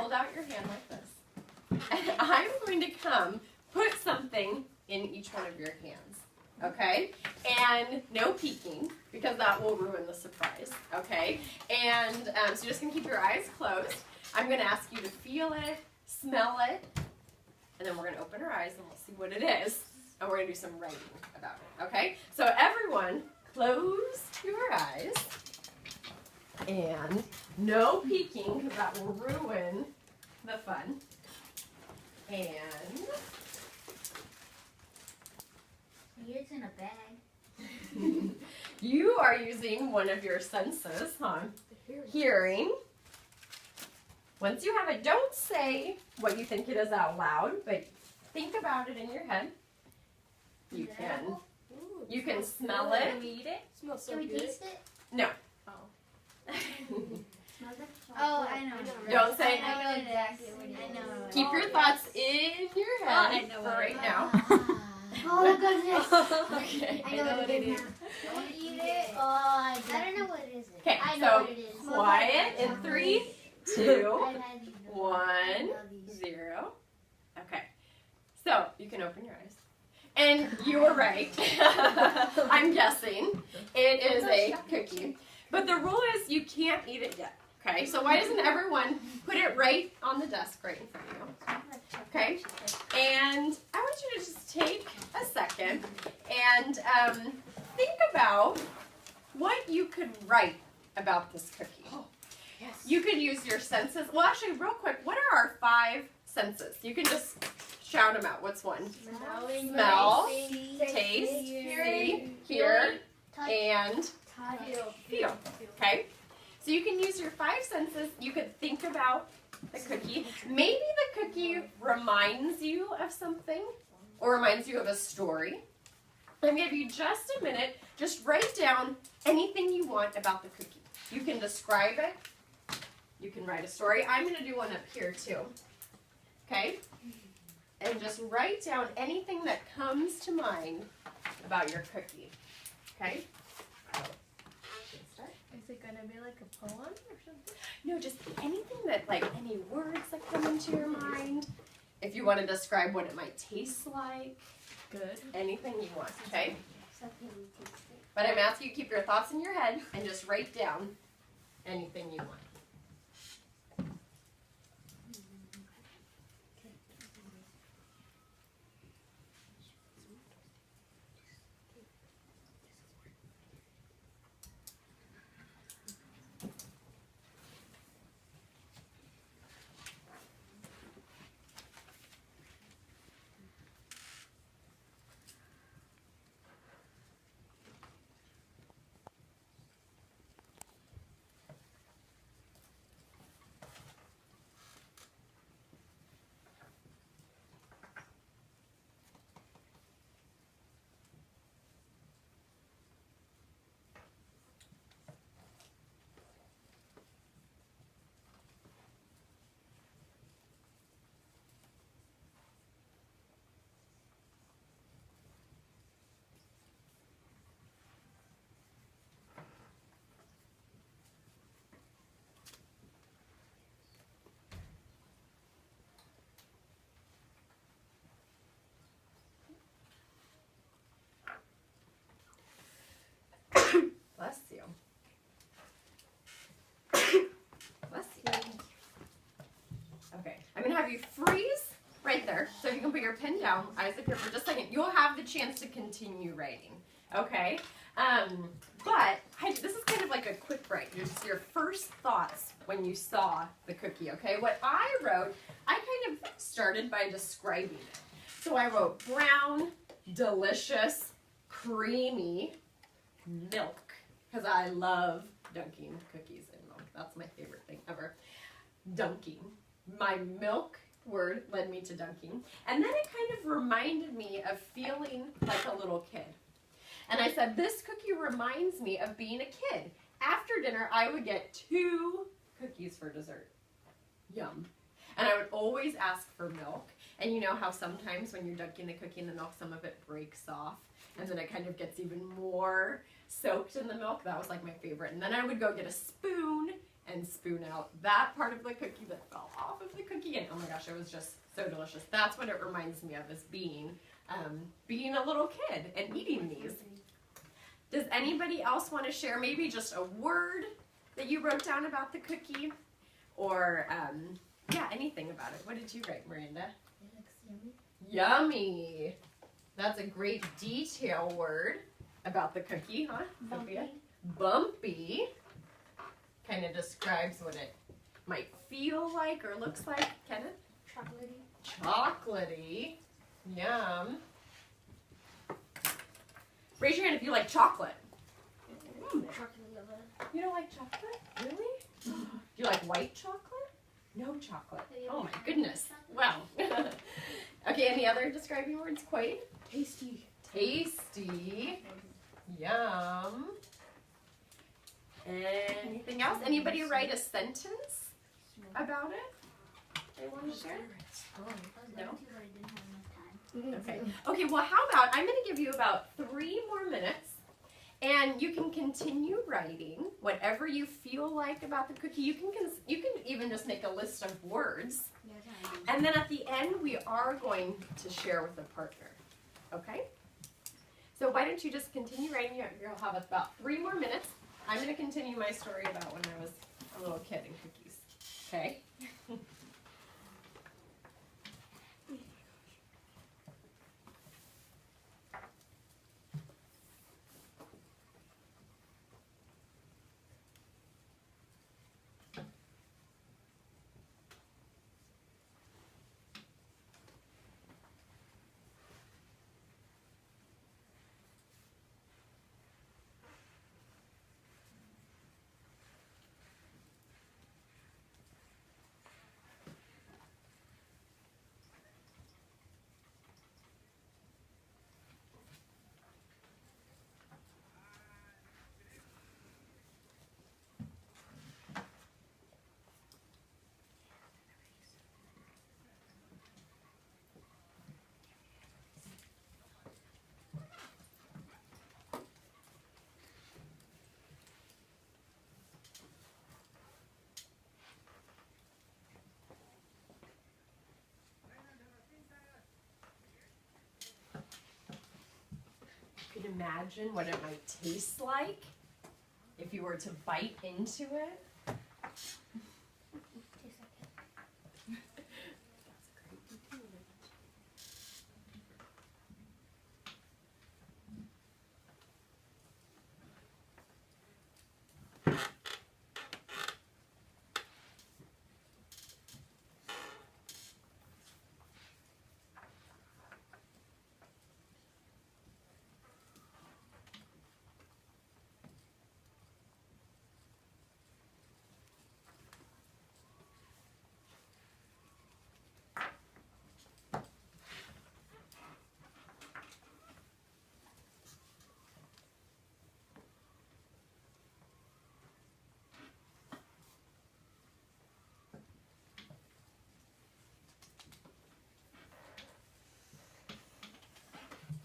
hold out your hand like this. And I'm going to come put something in each one of your hands, okay? And no peeking, because that will ruin the surprise, okay? And so you're just going to keep your eyes closed. I'm going to ask you to feel it, smell it, and then we're going to open our eyes and we'll see what it is. And we're going to do some writing about it, okay? So everyone, close your eyes. And no peeking, because that will ruin the fun. And it's in a bag. you are using one of your senses, huh? Hearing. Once you have it, don't say what you think it is out loud, but think about it in your head. You can. You can smell it. Can we eat it? Smells so good. Can we taste it? No. Oh. Oh, I know. Don't say. I know exactly what it is. I know. Keep your thoughts in your head for right now. Oh goodness. Okay. I know what it is. Don't eat it. Oh, I don't know what it is. Okay, I know so what it is. quiet in 3, 2, 1, 0. Okay. So you can open your eyes. And you were right. I'm guessing it is a cookie. But the rule is you can't eat it yet. Okay, so why doesn't everyone put it right on the desk right in front of you? Okay, and I want you to just take a second and think about what you could write about this cookie. Oh, yes. You could use your senses. Well, actually, real quick, what are our 5 senses? You can just shout them out. What's one? Smell, taste, see, hear, and feel. Okay? So you can use your 5 senses. You could think about the cookie. Maybe the cookie reminds you of something or reminds you of a story. I'm going to give you just a minute. Just write down anything you want about the cookie. You can describe it. You can write a story. I'm going to do one up here too. Okay? And just write down anything that comes to mind about your cookie. Okay? Is it gonna be like a poem or something? No, just anything that, like, any words that come into your mind. If you want to describe what it might taste like. Good. Anything you want, okay? But I'm asking you to keep your thoughts in your head and just write down anything you want. Bless you. Bless you. Okay, I'm going to have you freeze right there. So you can put your pen down, eyes up here for just a second. You'll have the chance to continue writing, okay? But this is kind of like a quick write. Just your first thoughts when you saw the cookie, okay? What I wrote, I kind of started by describing it. So I wrote brown, delicious, creamy milk. Because I love dunking cookies in milk. That's my favorite thing ever. Dunking. My milk word led me to dunking. And then it kind of reminded me of feeling like a little kid. And I said, this cookie reminds me of being a kid. After dinner, I would get 2 cookies for dessert. Yum. And I would always ask for milk. And you know how sometimes when you're dunking the cookie in the milk, some of it breaks off. And then it kind of gets even more soaked in the milk. That was like my favorite. And then I would go get a spoon and spoon out that part of the cookie that fell off of the cookie, and oh my gosh, it was just so delicious. That's what it reminds me of, is being a little kid and eating these. Does anybody else want to share maybe just a word that you wrote down about the cookie? Or, yeah, anything about it. What did you write, Miranda? It looks yummy. Yummy. That's a great detail word about the cookie, huh, Sophia? Bumpy. Kind of describes what it might feel like or looks like. Kenneth? Chocolatey. Chocolatey. Yum. Raise your hand if you like chocolate. Chocolate lover. You don't like chocolate? Really? Do you like white chocolate? No chocolate. Oh my goodness. Wow. Okay, any other describing words? Quaid? Tasty. Tasty. Yum. Anything else? Anybody write a sentence about it? They want to share? No? Okay. Okay, well, how about I'm going to give you about 3 more minutes, and you can continue writing whatever you feel like about the cookie. You can even just make a list of words, and then at the end we are going to share with a partner. Okay? So why don't you just continue writing? You'll have about 3 more minutes. I'm going to continue my story about when I was a little kid and cookies. Okay? You can imagine what it might taste like if you were to bite into it.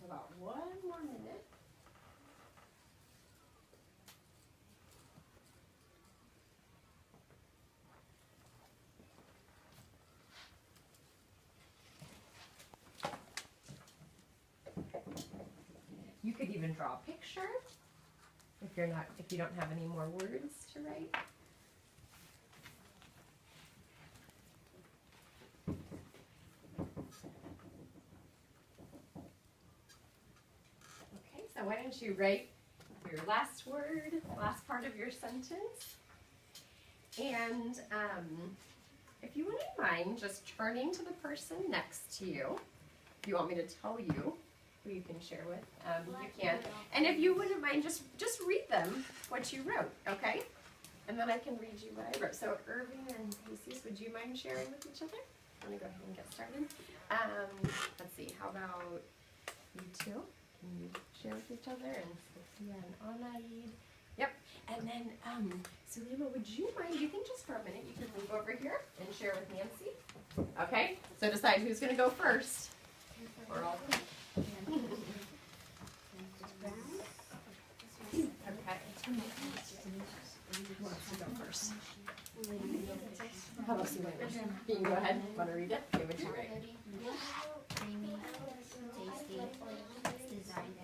About 1 more minute. You could even draw a picture if you don't have any more words to write. Okay, so why don't you write your last word, last part of your sentence. And if you wouldn't mind just turning to the person next to you. If you want me to tell you who you can share with, you can. And if you wouldn't mind, just read them what you wrote, okay? And then I can read you what I wrote. So Irving and Jesus, would you mind sharing with each other? I'm gonna go ahead and get started. Let's see, how about you two? Can you share with each other? And Sophia and Anna read. Yep. And then, Sulema, would you mind, you think just for a minute you can move over here and share with Nancy? Okay, so decide who's gonna go first. Or all three. Okay. Who wants to go first? How about you, language? You can go ahead. Want to read it? Okay, what you write? Creamy, tasty, designed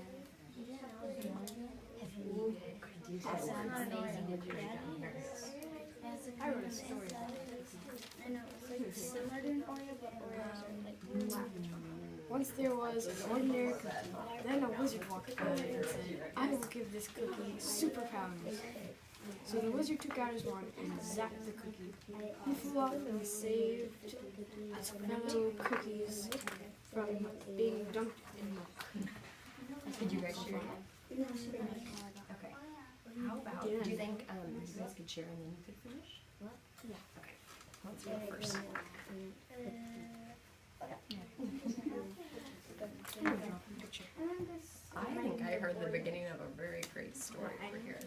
I wrote a story. I know, it's like similar to an Oreo, but Oreo's like Once there was an ordinary cookie. Then a wizard walked by and said, I will give this cookie superpowers. So the wizard took out his wand and zapped the cookie. He flew off and saved his fellow cookies from being dumped in milk. Did you guys share it? Okay. How about, do you think you guys could share and then you could finish? Yeah. Okay. Let's go first. I think I heard the beginning of a very great story over here.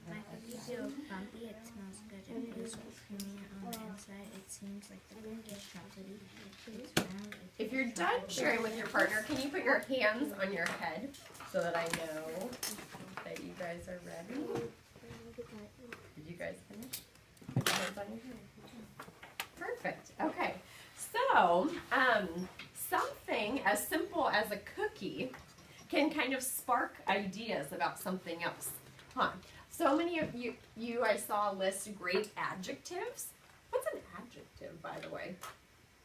My cookies feel bumpy, it smells good, it feels creamy on the inside, it seems like the cookie is chocolatey, it's round, If you're done sharing with your partner, can you put your hands on your head so that I know that you guys are ready? Did you guys finish? Put your hands on your head. Perfect. Okay. So, something as simple as a cookie can kind of spark ideas about something else. Huh. So many of you I saw list great adjectives. What's an adjective, by the way?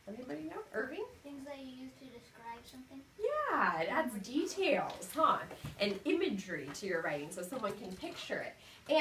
Anybody know? Irving? things that you use to describe something. Yeah, it adds details, huh? And imagery to your writing so someone can picture it. And